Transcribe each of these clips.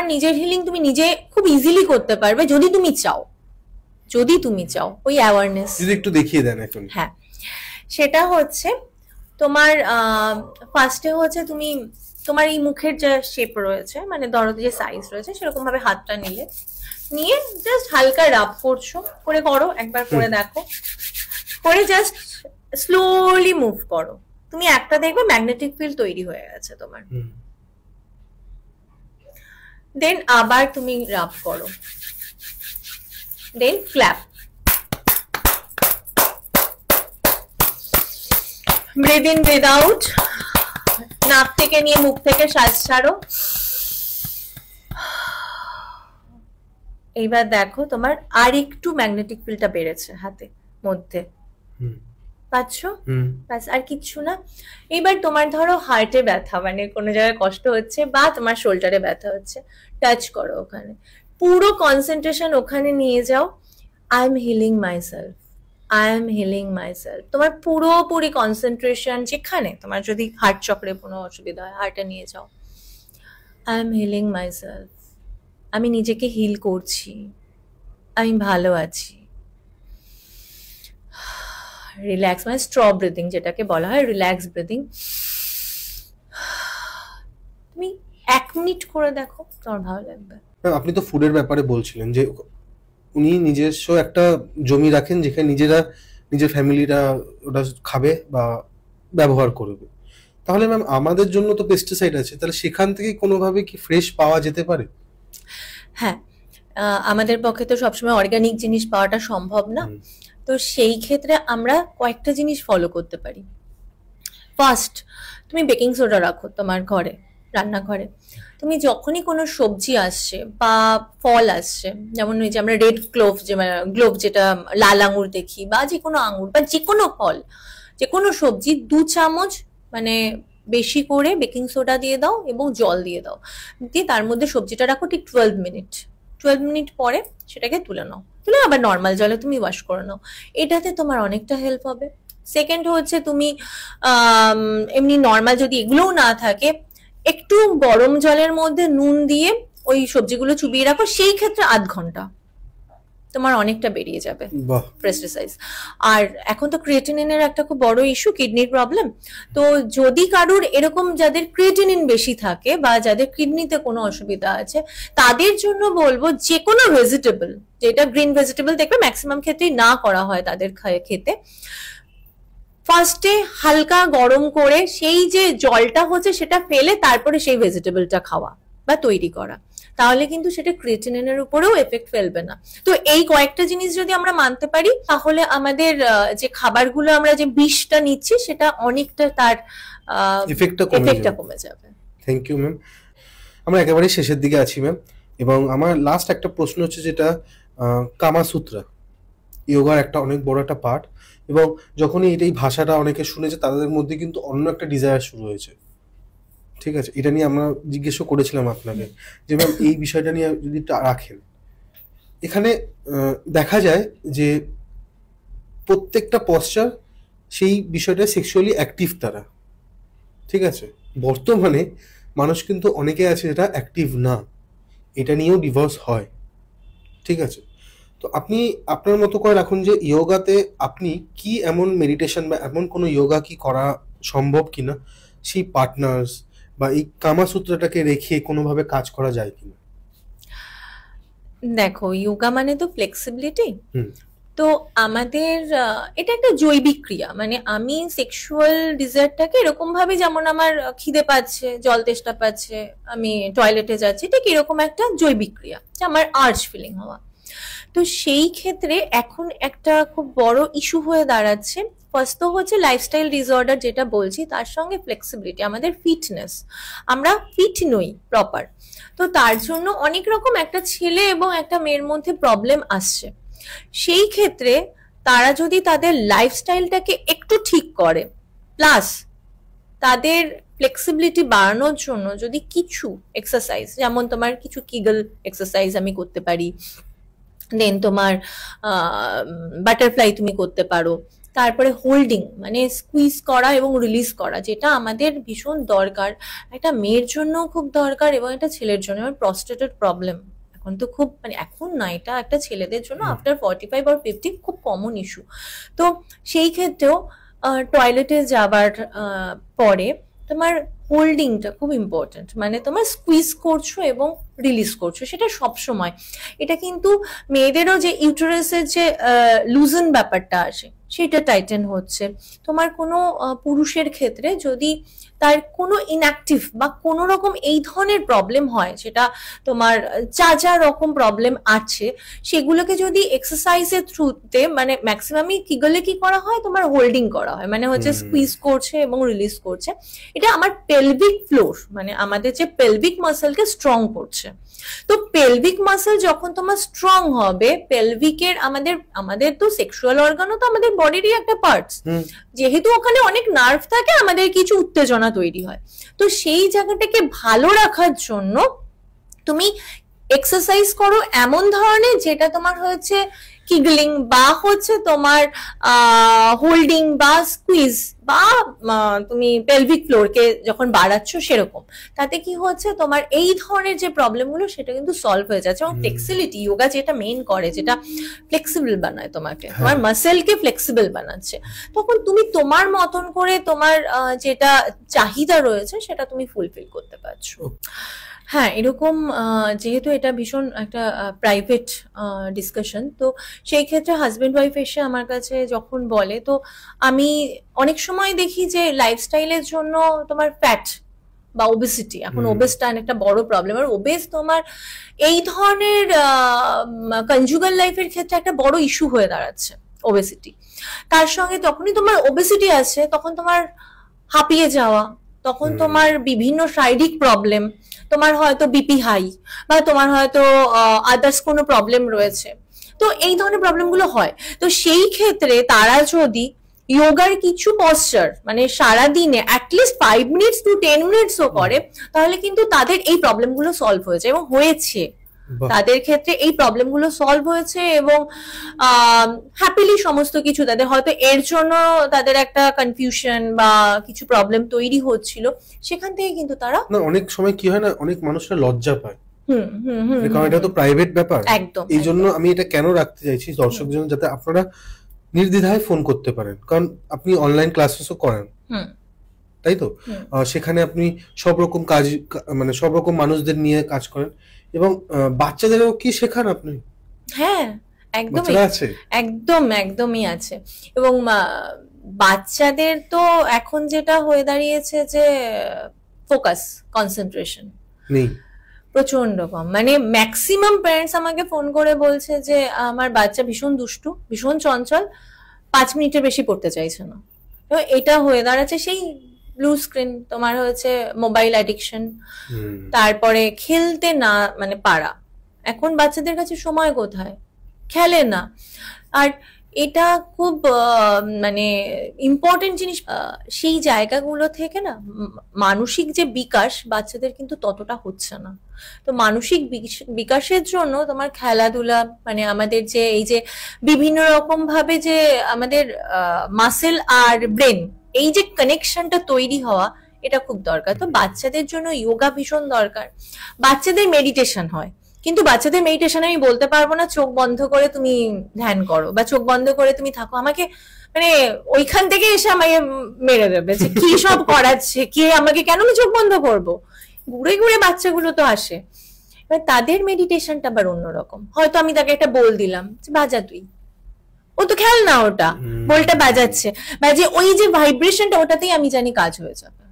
তোমার নিজের হিলিং তুমি নিজে খুব ইজিলি করতে পারবে যদি তুমি চাও, যদি তুমি চাও। ওই অ্যাওয়ারনেস যদি একটু দেখিয়ে দেন এখন। হ্যাঁ, সেটা হচ্ছে তোমার ফার্স্টে হচ্ছে তুমি তোমার এই মুখের যে শেপ রয়েছে, মানে ধরো যে সাইজ রয়েছে, সেরকম ভাবে হাতটা নিয়ে জাস্ট হালকা রাব করছো, করো একবার, করে দেখো, করে জাস্ট স্লোলি মুভ করো। তুমি একটা দেখবে ম্যাগনেটিক ফিল্ড তৈরি হয়ে গেছে তোমার। দেন আবার তুমি রাব করো, then clap, breathe in breathe out, নাক থেকে নিয়ে মুখ থেকে শ্বাস ছাড়ো। এইবার দেখো তোমার আর একটু ম্যাগনেটিক ফিল্ডটা বেড়েছে হাতে মধ্যে, পাচ্ছ? ব্যাস, আর কিচ্ছু না। এইবার তোমার ধরো হার্টে ব্যথা, মানে কোনো জায়গায় কষ্ট হচ্ছে বা তোমার শোল্ডারে ব্যথা হচ্ছে, টাচ করো ওখানে, পুরো কনসেন্ট্রেশন ওখানে নিয়ে যাও। I am healing myself, I am healing myself. তোমার পুরোপুরি কনসেন্ট্রেশন যেখানে তোমার যদি হার্ট চক্রে কোনো অসুবিধা হয় হার্টে নিয়ে যাও। আই এম হিলিং মাইসেলফ, আমি নিজেকে হিল করছি, আমি ভালো আছি। রিল্যাক্স, মানে স্ট্র ব্রিদিং যেটাকে বলা হয়, রিল্যাক্স ব্রিদিং। তুমি 1 মিনিট করে দেখো, তোমার ভালো লাগবে। আপনি তো ফুডের ব্যাপারে বলছিলেন যে উনি নিজস্ব একটা জমি রাখেন যেখানে নিজের ফ্যামিলিরা ওটা খাবে বা ব্যবহার করবে। তাহলে ম্যাম আমাদের জন্য তো পেস্টিসাইড আছে, তাহলে সেখান থেকে কোনোভাবে কি ফ্রেশ পাওয়া যেতে পারে? হ্যাঁ, আমাদের পক্ষে তো সবসময় অর্গানিক জিনিস পাওয়াটা সম্ভব না, তো সেই ক্ষেত্রে আমরা কয়েকটা জিনিস ফলো করতে পারি। ফার্স্ট, তুমি বেকিং সোডা রাখো তোমার ঘরে, রান্নাঘরে। তুমি যখনই কোনো সবজি আসছে বা ফল আসছে, যেমন ওই যে আমরা রেড গ্লোভ যেটা লাল আঙুর দেখি, বা যে কোনো আঙুর বা যে কোনো ফল, যে কোনো সবজি, 2 চামচ মানে বেশি করে বেকিং সোডা দিয়ে দাও এবং জল দিয়ে দাও, দিয়ে তার মধ্যে সবজিটা রাখো ঠিক 12 মিনিট পরে সেটাকে তুলে নাও, তুলে আবার নর্মাল জলে তুমি ওয়াশ করে নাও। এটাতে তোমার অনেকটা হেল্প হবে। সেকেন্ড হচ্ছে তুমি এমনি নর্মাল যদি এগুলোও না থাকে, একটু গরম জলের মধ্যে নুন দিয়ে ওই সবজিগুলো চুবিয়ে রাখো, সেই ক্ষেত্রে 1/2 ঘন্টা তোমার অনেকটা বেরিয়ে যাবে পেস্টিসাইড। আর এখন তো ক্রিয়েটিনিনের একটা খুব বড় ইস্যু, কিডনির প্রবলেম। তো যদি কারুর এরকম যাদের ক্রিয়েটিনিন বেশি থাকে বা যাদের কিডনিতে কোনো অসুবিধা আছে, তাদের জন্য বলবো যে কোনো ভেজিটেবল, যেটা গ্রিন ভেজিটেবল দেখবে ম্যাক্সিমাম ক্ষেত্রেই না করা হয় তাদের খেতে, ফার্স্টে হালকা গরম করে সেই যে জলটা হচ্ছে সেটা ফেলে তারপরে সেই ভেজিটেবলটা খাওয়া বা তৈরি করা, তাহলে কিন্তু সেটা ক্রিয়েটিনিনের উপরেও এফেক্ট ফেলবে না। তো এই কয়েকটা জিনিস যদি আমরা মানতে পারি, তাহলে আমাদের যে খাবারগুলো আমরা যে বিষটা নিচ্ছি সেটা অনেকটা তার এফেক্টটা কমে যাবে। Thank you ma'am. আমরা একেবারে শেষের দিকে আছি ম্যাম, এবং আমার লাস্ট একটা প্রশ্ন হচ্ছে, যেটা কামাসূত্রা ইয়োগার একটা অনেক বড় একটা পার্ট, এবং যখনই এই ভাষাটা অনেকে শুনেছে তাদের মধ্যে কিন্তু অন্য একটা ডিজায়ার শুরু হয়েছে। ঠিক আছে, এটা নিয়ে আমরা জিজ্ঞেসও করেছিলাম আপনাকে যে ম্যাম এই বিষয়টা নিয়ে যদি রাখেন। এখানে দেখা যায় যে প্রত্যেকটা পশ্চার সেই বিষয়টা সেক্সুয়ালি অ্যাক্টিভ তারা, ঠিক আছে। বর্তমানে মানুষ কিন্তু অনেকে আছে যেটা অ্যাক্টিভ না, এটা নিয়েও ডিভোর্স হয়, ঠিক আছে। তো আপনি আপনার মতো করে রাখুন যে ইয়োগাতে আপনি কি এমন মেডিটেশন বা এমন কোনো ইয়োগা কি করা সম্ভব কিনা, সেই পার্টনার্স বা এই কামাসূত্রটাকে রেখে কোনোভাবে কাজ করা যায় কিনা? দেখো, ইয়োগা মানে তো ফ্লেক্সিবিলিটি, তো আমাদের এটা একটা জৈবিক ক্রিয়া, মানে আমি সেক্সুয়াল ডিজায়ারটাকে এরকম ভাবে, যেমন আমার খিদে পাচ্ছে, জল তেষ্টা পাচ্ছে, আমি টয়লেটে যাচ্ছি, ঠিক এরকম একটা জৈবিক ক্রিয়া, আমার আর্জ ফিলিং হওয়া। তো সেই ক্ষেত্রে এখন একটা খুব বড় ইস্যু হয়ে দাঁড়াচ্ছে, ফার্স্ট তো হচ্ছে লাইফস্টাইল ডিসঅর্ডার যেটা বলছি, তার সঙ্গে ফ্লেক্সিবিলিটি, আমাদের ফিটনেস, আমরা ফিট নই প্রপার। তো তার জন্য অনেক রকম একটা ছেলে এবং একটা মেয়ের মধ্যে প্রবলেম আসছে। সেই ক্ষেত্রে তারা যদি তাদের লাইফস্টাইলটাকে একটু ঠিক করে, প্লাস তাদের ফ্লেক্সিবিলিটি বাড়ানোর জন্য যদি কিছু এক্সারসাইজ, যেমন তোমার কিছু কিগল এক্সারসাইজ আমি করতে পারি, দেন তোমার বাটারফ্লাই তুমি করতে পারো, তারপরে হোল্ডিং মানে স্কুইজ করা এবং রিলিজ করা, যেটা আমাদের ভীষণ দরকার, একটা মেয়ের জন্য খুব দরকার এবং একটা ছেলের জন্য। আমার প্রস্টেটের প্রবলেম এখন তো খুব, মানে এখন না, এটা একটা ছেলেদের জন্য আফটার 45 or 50 খুব কমন ইস্যু। তো সেই ক্ষেত্রেও টয়লেটে যাবার পরে তোমার হোল্ডিংটা খুব ইম্পর্টেন্ট, মানে তোমার স্কুইজ করছো এবং রিলিজ করছো সেটা সব সময়। এটা কিন্তু মেয়েদেরও যে ইউটেরাসের যে লুজেন ব্যাপারটা আসে সেটা টাইটেন হচ্ছে। তোমার কোনো পুরুষের ক্ষেত্রে যদি তার কোনো ইনঅ্যাক্টিভ বা কোনো রকম এই ধরনের প্রবলেম হয়, সেটা তোমার যা রকম প্রবলেম আছে সেগুলোকে যদি এক্সারসাইজের থ্রুতে, মানে ম্যাক্সিমামই কিগলে কি করা হয়, তোমার হোল্ডিং করা হয়, মানে হচ্ছে স্কুইজ করছে এবং রিলিজ করছে। এটা আমার পেলভিক ফ্লোর, মানে আমাদের যে পেলভিক মাসেলকে স্ট্রং করছে। তো পেলভিক মাসেল যখন তোমার স্ট্রং হবে, পেলভিকের আমাদের তো সেক্সুয়াল অর্গানও তো আমাদের বডিরই একটা পার্টস, যেহেতু ওখানে অনেক নার্ভ থাকে, আমাদের কিছু উত্তেজনা তৈরি হয়। তো সেই জায়গাটাকে ভালো রাখার জন্য তুমি এক্সারসাইজ করো এমন ধরনের যেটা তোমার হচ্ছে কিগলিং বা হচ্ছে তোমার হোল্ডিং বা স্কুইজ বা তুমি পেলভিক ফ্লোরকে যখন বাড়াচ্ছ সেরকম। তাতে কি হচ্ছে, তোমার এই ধরনের যে প্রবলেমগুলো সেটা কিন্তু সলভ হয়ে যাচ্ছে। এবং ফ্লেক্সিবিলিটি, যোগা যেটা মেইন করে, যেটা ফ্লেক্সিবল বানায় তোমাকে, তোমার মাসেলকে ফ্লেক্সিবল বানাচ্ছে, তখন তুমি তোমার মতন করে তোমার যেটা চাহিদা রয়েছে সেটা তুমি ফুলফিল করতে পারছো। হ্যাঁ, এরকম যেহেতু এটা ভীষণ একটা প্রাইভেট ডিসকাশন, তো সেই ক্ষেত্রে হাজবেন্ড ওয়াইফ এসে আমার কাছে যখন বলে, তো আমি অনেক সময় দেখি যে লাইফস্টাইলের জন্য তোমার ফ্যাট বা ওবেসিটি, এখন ওবেসটা একটা বড় প্রবলেম, আর ওবেস তোমার এই ধরনের কনজুগাল লাইফের ক্ষেত্রে একটা বড় ইস্যু হয়ে দাঁড়াচ্ছে ওবেসিটি। তার সঙ্গে তখনই তোমার ওবেসিটি আছে, তখন তোমার হাঁপিয়ে যাওয়া, তখন তোমার বিভিন্ন শারীরিক প্রবলেম, তোমার হয়তো বিপি হাই বা তোমার হয়তো আদার্স কোনো প্রবলেম রয়েছে, তো এই ধরনের প্রবলেমগুলো হয়। তো সেই ক্ষেত্রে তারা যদি যোগার কিছু পশ্চার, মানে সারাদিনে অ্যাটলিস্ট 5 minutes to 10 minutesও করে, তাহলে কিন্তু তাদের এই প্রবলেমগুলো সলভ হয়েছে এবং হয়েছে। তাদের ক্ষেত্রে এই প্রবলেমগুলো সলভ হয়েছে এবং হ্যাপিলি সমস্ত কিছু, তাদের হয়তো এর জন্য তাদের একটা কনফিউশন বা কিছু প্রবলেম তৈরি হচ্ছিল, সেখান থেকে কিন্তু তারা, না অনেক সময় কি হয় না, অনেক মানুষরা লজ্জা পায়, কারণ এটা তো প্রাইভেট ব্যাপার। একদম, এই জন্য আমি এটা কেন রাখতে চাইছি দর্শকদের জন্য, যাতে আপনারা নির্দ্বিধায় ফোন করতে পারেন, কারণ আপনি অনলাইন ক্লাসেসও করেন, তাই তো? সেখানে আপনি সব রকম কাজ, মানে সব রকম মানুষদের নিয়ে কাজ করেন, এবং বাচ্চাদেরও কি শেখান আপনি? হ্যাঁ, একদমই আছে, একদমই আছে। এবং বাচ্চাদের তো এখন যেটা হয়ে দাঁড়িয়েছে যে ফোকাস, কনসেন্ট্রেশন নেই, প্রচন্ড কম। মানে ম্যাক্সিমাম প্যারেন্টস আমাকে ফোন করে বলছে যে আমার বাচ্চা ভীষণ দুষ্টু, ভীষণ চঞ্চল, 5 মিনিটের বেশি পড়তে চাইছে না। তো এটা হয়ে দাঁড়াচ্ছে সেই ব্লু স্ক্রিন, তোমার হচ্ছে মোবাইল অ্যাডিকশন, তারপরে খেলতে না মানে পারা। এখন বাচ্চাদের কাছে সময় কোথায়, খেলে না। আর এটা খুব মানে ইম্পর্টেন্ট জিনিস, সেই জায়গাগুলো থেকে না মানসিক যে বিকাশ বাচ্চাদের কিন্তু ততটা হচ্ছে না। তো মানসিক বিকাশের জন্য তোমার খেলাধুলা, মানে আমাদের যে এই যে বিভিন্ন রকম ভাবে যে আমাদের মাসেল আর ব্রেন, এই যে কানেকশনটা তৈরি হওয়া, এটা খুব দরকার। তো বাচ্চাদের জন্য যোগা ভীষণ দরকার। বাচ্চাদের মেডিটেশন হয়, কিন্তু বাচ্চাদের মেডিটেশন আমি বলতে পারবো না চোখ বন্ধ করে তুমি ধ্যান করো বা চোখ বন্ধ করে তুমি থাকো। আমাকে মানে ওইখান থেকে এসে আমাকে মেরে দেবে যে কি সব করাচ্ছে, কে আমাকে, কেন আমি চোখ বন্ধ করবো? ঘুরে ঘুরে বাচ্চাগুলো তো আসে। এবার তাদের মেডিটেশনটা আবার অন্যরকম। হয়তো আমি তাকে একটা বল দিলাম, বাজা তুই, ও তো খেল না, ওটা বলটা বাজাচ্ছে, বাজে ওই যে ভাইব্রেশনটা, ওটাতেই আমি জানি কাজ হয়ে যাবে,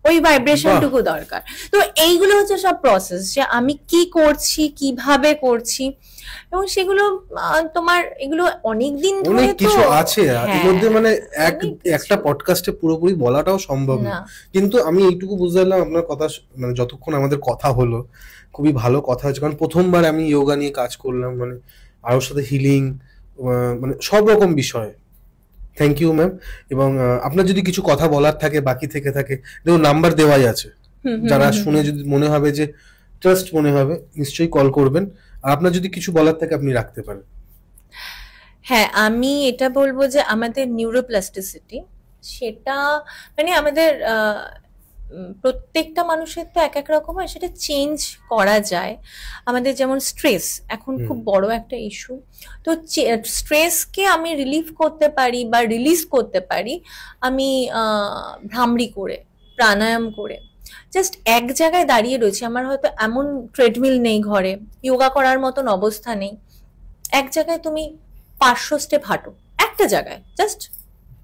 ওই ভাইব্রেশনটুকু দরকার। তো এইগুলো হচ্ছে সব প্রসেস, যে আমি কি করছি, কিভাবে করছি, এবং সেগুলো তোমার এগুলো অনেকদিন ধরে অনেক কিছু আছে এর মধ্যে, মানে একটা পডকাস্টে পুরোপুরি বলাটাও সম্ভব না। কিন্তু আমি এইটুকু বুঝতে পারলাম আপনার কথা, মানে যতক্ষণ আমাদের কথা হলো খুবই ভালো কথা হয়েছে, কারণ প্রথমবার আমি যোগা নিয়ে কাজ করলাম, মানে আরোর সাথে হিলিং, মানে সব রকম বিষয়। Thank you ma'am. এবং আপনার যদি কিছু কথা বলার থাকে, বাকি থেকে থাকে, দেখুন নাম্বার দেওয়াই আছে, যারা শুনে যদি মনে হবে যে ট্রাস্ট মনে হবে, নিশ্চয়ই কল করবেন। আর আপনার যদি কিছু বলার থাকে আপনি রাখতে পারেন। হ্যাঁ, আমি এটা বলবো যে আমাদের নিউরোপ্লাস্টিসিটি সেটা মানে আমাদের প্রত্যেকটা মানুষের তো এক এক রকম হয়, সেটা চেঞ্জ করা যায়। আমাদের যেমন স্ট্রেস এখন খুব বড় একটা ইস্যু, তো স্ট্রেসকে আমি রিলিফ করতে পারি বা রিলিজ করতে পারি আমি ভ্রামরি করে, প্রাণায়াম করে। জাস্ট এক জায়গায় দাঁড়িয়ে রয়েছি, আমার হয়তো এমন ট্রেডমিল নেই ঘরে, যোগা করার মতন অবস্থা নেই, এক জায়গায় তুমি 500 স্টেপ হাঁটো, একটা জায়গায় জাস্ট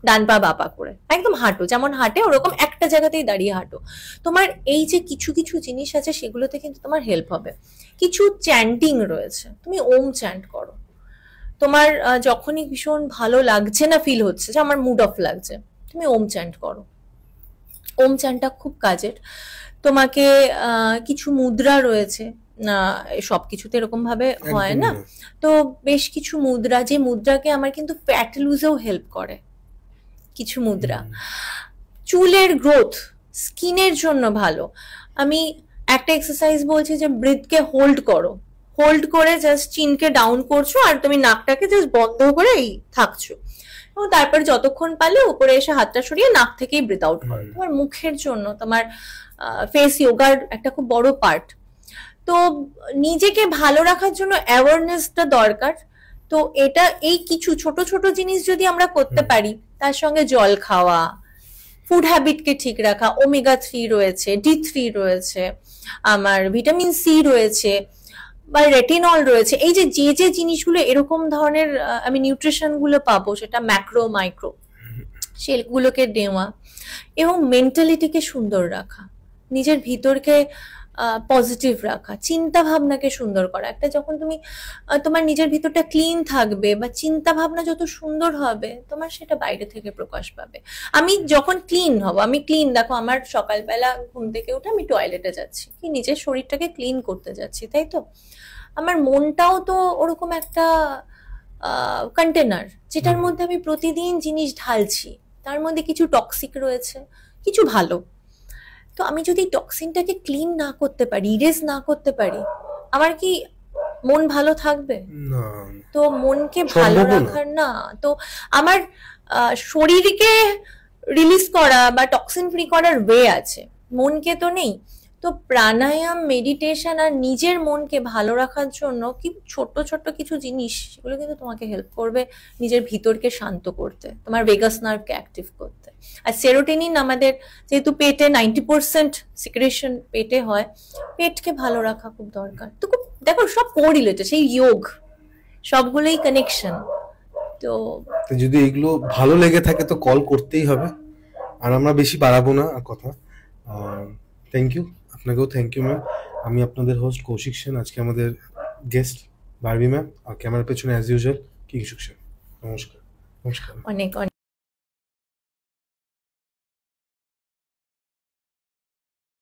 ডান পা বা পা করে একদম হাঁটো, যেমন হাঁটে ওরকম একটা জায়গাতেই দাঁড়িয়ে হাঁটো। তোমার এই যে কিছু কিছু জিনিস আছে সেগুলোতে কিন্তু তোমার হেল্প হবে। কিছু চ্যান্টিং রয়েছে, তুমি ওম চ্যান্ট করো। তোমার যখনই ভীষণ ভালো লাগছে না, ফিল হচ্ছে যে আমার মুড অফ লাগছে, তুমি ওম চ্যান্ট করো। ওম চ্যান্টটা খুব কাজের। তোমাকে কিছু মুদ্রা রয়েছে, সব কিছুতে এরকম ভাবে হয় না, তো বেশ কিছু মুদ্রা, যে মুদ্রাকে আমার কিন্তু ফ্যাট লুজেও হেল্প করে কিছু মুদ্রা। চুলের গ্রোথ, স্কিনের জন্য ভালো। আমি একটা এক্সারসাইজ বলছি যে ব্রিথকে হোল্ড করো, হোল্ড করে জাস্ট চিনকে ডাউন করছো আর তুমি নাকটাকে জাস্ট বন্ধ করে এই থাকছো, এবং তারপর যতক্ষণ পারলে উপরে এসে হাতটা সরিয়ে নাক থেকেই ব্রিথ আউট করো। তোমার মুখের জন্য, তোমার ফেস যোগার একটা খুব বড় পার্ট। তো নিজেকে ভালো রাখার জন্য অ্যাওয়ারনেসটা দরকার। তো এটা এই কিছু ছোট ছোট জিনিস যদি আমরা করতে পারি, তার সঙ্গে জল খাওয়া, ফুড হ্যাবিটকে ঠিক রাখা, ওমেগা 3 রয়েছে, D3 রয়েছে, আমার ভিটামিন সি রয়েছে বা রেটিনল রয়েছে, এই যে যে যে জিনিসগুলো এরকম ধরনের আমি নিউট্রিশন গুলো পাবো, সেটা ম্যাক্রো মাইক্রো, সেগুলোকে নেওয়া, এবং মেন্টালিটিকে সুন্দর রাখা, নিজের ভিতরকে পজিটিভ রাখা, চিন্তা ভাবনাকে সুন্দর করা। একটা যখন তুমি তোমার নিজের ভিতরটা ক্লিন থাকবে বা চিন্তা ভাবনা যত সুন্দর হবে, তোমার সেটা বাইরে থেকে প্রকাশ পাবে। আমি যখন ক্লিন হব, আমি ক্লিন, দেখো আমার সকালবেলা ঘুম থেকে উঠে আমি টয়লেটে যাচ্ছি, কি নিজের শরীরটাকে ক্লিন করতে যাচ্ছি, তাই তো? আমার মনটাও তো ওরকম একটা কন্টেনার, যেটার মধ্যে আমি প্রতিদিন জিনিস ঢালছি, তার মধ্যে কিছু টক্সিক রয়েছে, কিছু ভালো। তো আমি যদি টক্সিনটাকে ক্লিন না করতে পারি, ইরেজ না করতে পারি, আমার কি মন ভালো থাকবে? না, তো মনকে ভালো রাখার না, তো আমার শরীরকে রিলিজ করা বা টক্সিন ফ্রি করার ওয়ে আছে, মনকে তো নেই। তো প্রাণায়াম, মেডিটেশন আর নিজের মনকে ভালো রাখার জন্য কি ছোট ছোট কিছু জিনিস, সেগুলো কিন্তু তোমাকে হেল্প করবে নিজের ভিতরকে শান্ত করতে, তোমার ভেগাস নার্ভকে অ্যাক্টিভ করতে। আর সেরোটোনিন আমাদের যেহেতু পেটে 90% সিক্রেশন পেটে হয়, পেটকে ভালো রাখা খুব দরকার। তো খুব দেখো সব কোরিলেটেড, সেই যোগ সবগুলোই কানেকশন। তো যদি এগুলো ভালো লেগে থাকে তো কল করতেই হবে, আর আমরা বেশি বাড়াবো না আর কথা। থ্যাংক ইউ, আপনাকেও থ্যাংক ইউ ম্যাম। আমি আপনাদের হোস্ট কৌশিক সেন, আজকে আমাদের গেস্ট বারবি ম্যাম, আর ক্যামেরার পেছনে অ্যাজ ইউজুয়াল কিংশুক সেন। নমস্কার। নমস্কার। অনেক অনেক